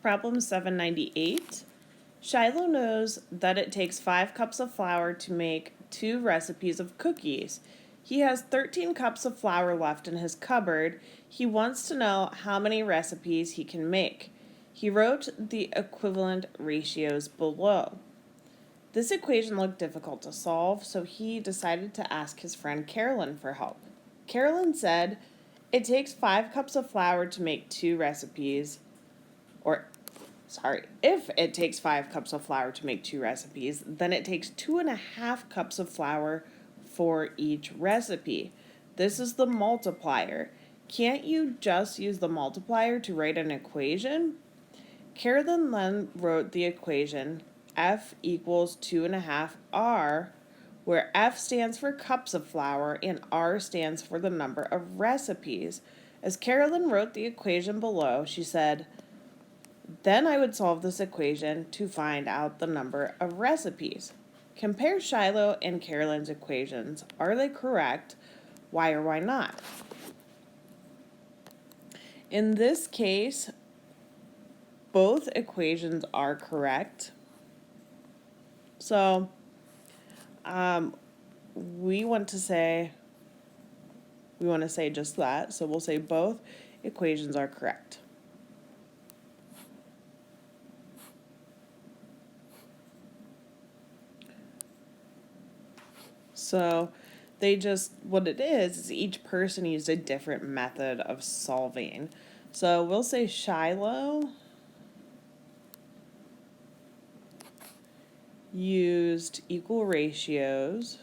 Problem 798. Shiloh knows that it takes 5 cups of flour to make 2 recipes of cookies. He has 13 cups of flour left in his cupboard. He wants to know how many recipes he can make. He wrote the equivalent ratios below. This equation looked difficult to solve, so he decided to ask his friend Carolyn for help. Carolyn said, it takes 5 cups of flour to make 2 recipes, if it takes 5 cups of flour to make 2 recipes, then it takes 2.5 cups of flour for each recipe. This is the multiplier. Can't you just use the multiplier to write an equation? Carolyn then wrote the equation F equals 2.5R, where F stands for cups of flour and R stands for the number of recipes. As Carolyn wrote the equation below, she said, then I would solve this equation to find out the number of recipes. Compare Shiloh and Carolyn's equations. Are they correct? Why or why not? In this case, both equations are correct. So, we want to say just that. So we'll say both equations are correct. So what it is each person used a different method of solving. So we'll say Shiloh used equal ratios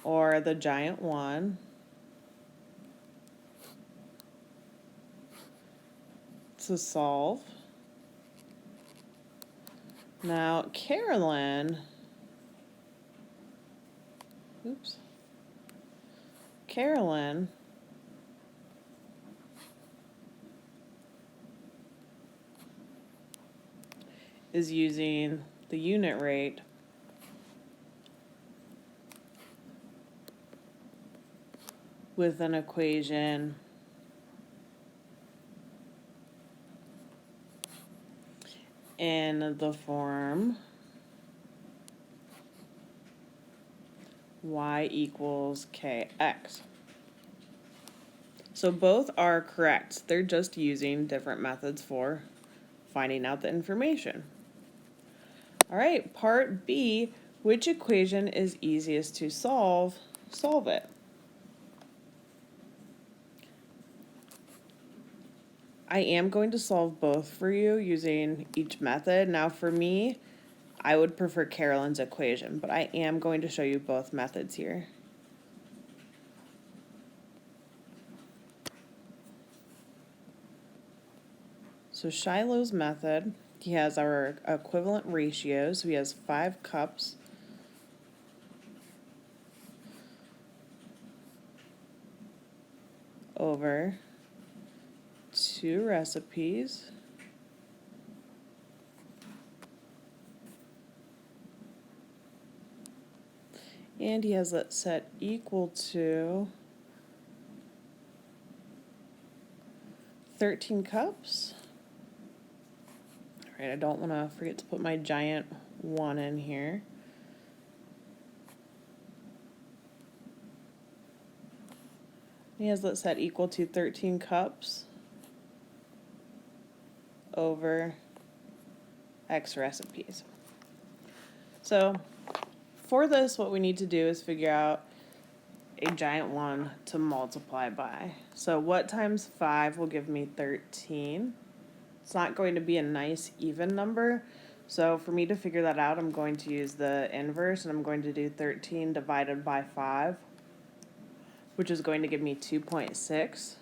or the giant one to solve. Now Carolyn is using the unit rate with an equation in the form y equals kx. So both are correct. They're just using different methods for finding out the information. All right, part B, which equation is easiest to solve? Solve it. I am going to solve both for you using each method. Now for me, I would prefer Carolyn's equation, but I am going to show you both methods here. So Shiloh's method, he has our equivalent ratios. So he has 5 cups over 2 recipes. And he has that set equal to 13 cups. All right, I don't want to forget to put my giant 1 in here. He has that set equal to 13 cups over X recipes. So for this, what we need to do is figure out a giant 1 to multiply by. So what times 5 will give me 13? It's not going to be a nice even number. So for me to figure that out, I'm going to use the inverse, and I'm going to do 13 divided by 5, which is going to give me 2.6.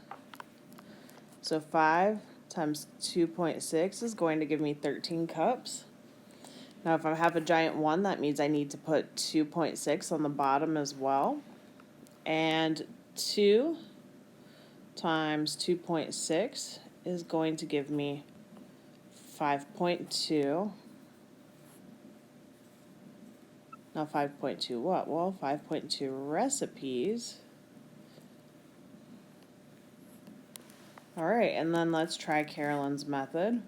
So 5 times 2.6 is going to give me 13 cups. Now if I have a giant 1, that means I need to put 2.6 on the bottom as well. And 2 times 2.6 is going to give me 5.2. Now 5.2 what? Well, 5.2 recipes All right, and then let's try Carolyn's method.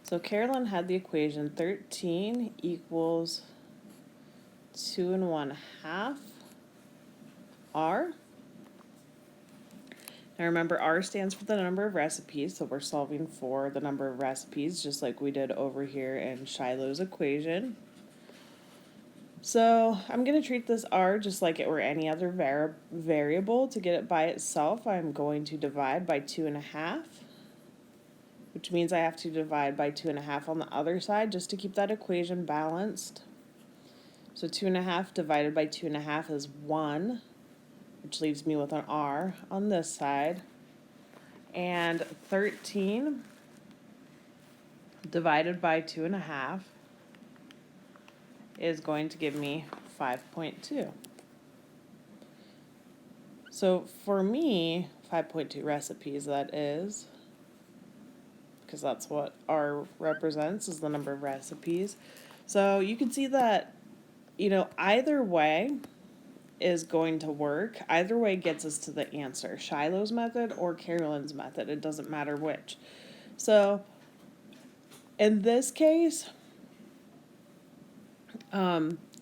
So Carolyn had the equation 13 equals 2 1/2 R. Now remember, R stands for the number of recipes, so we're solving for the number of recipes, just like we did over here in Shiloh's equation. So I'm going to treat this R just like it were any other variable. To get it by itself, I'm going to divide by 2 1/2, which means I have to divide by 2 1/2 on the other side just to keep that equation balanced. So 2 1/2 divided by 2 1/2 is 1, which leaves me with an R on this side. And 13 divided by 2 1/2 is going to give me 5.2. So for me, 5.2 recipes, that is, because that's what R represents, is the number of recipes. So you can see that, either way is going to work. Either way gets us to the answer. Shiloh's method or Carolyn's method. It doesn't matter which. So in this case,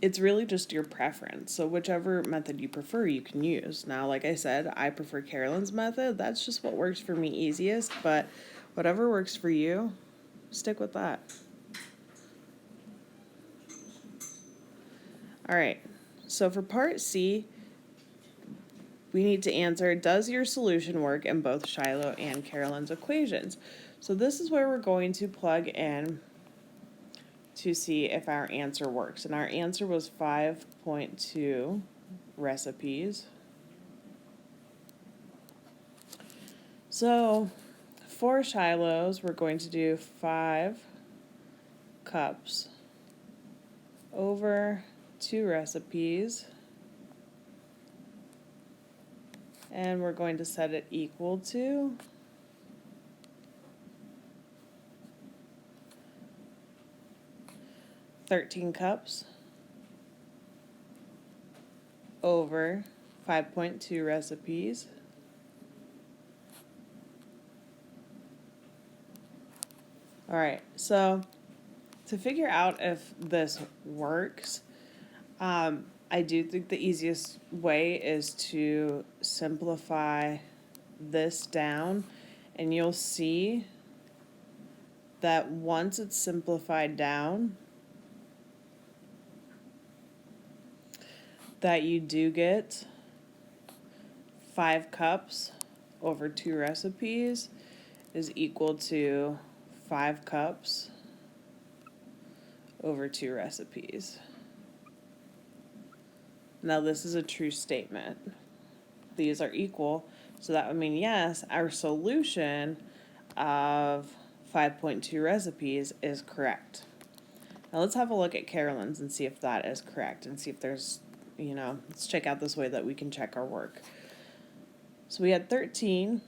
it's really just your preference. So whichever method you prefer, you can use. Now, like I said, I prefer Carolyn's method. That's just what works for me easiest. But whatever works for you, stick with that. All right. So for part C, we need to answer, does your solution work in both Shiloh and Carolyn's equations? So this is where we're going to plug in to see if our answer works. And our answer was 5.2 recipes. So for Shiloh's, we're going to do 5 cups over 2 recipes. And we're going to set it equal to 13 cups over 5.2 recipes. All right, so to figure out if this works, I do think the easiest way is to simplify this down, and you'll see that once it's simplified down, that you do get 5 cups over 2 recipes is equal to 5 cups over 2 recipes. Now this is a true statement. These are equal, so that would mean yes, our solution of 5.2 recipes is correct. Now let's have a look at Carolyn's and see if that is correct, and see if there's, let's check out this way that we can check our work. So we had 13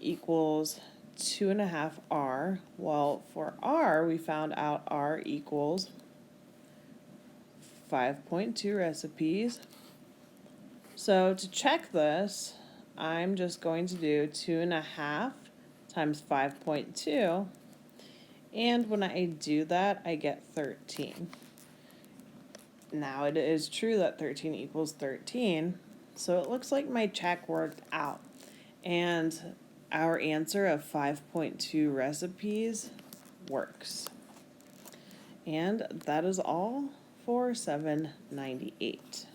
equals 2 1/2 R. Well, for R, we found out R equals 5.2 recipes. So to check this, I'm just going to do 2 1/2 times 5.2. And when I do that, I get 13. Now it is true that 13 equals 13. So it looks like my check worked out. And our answer of 5.2 recipes works. And that is all for 798.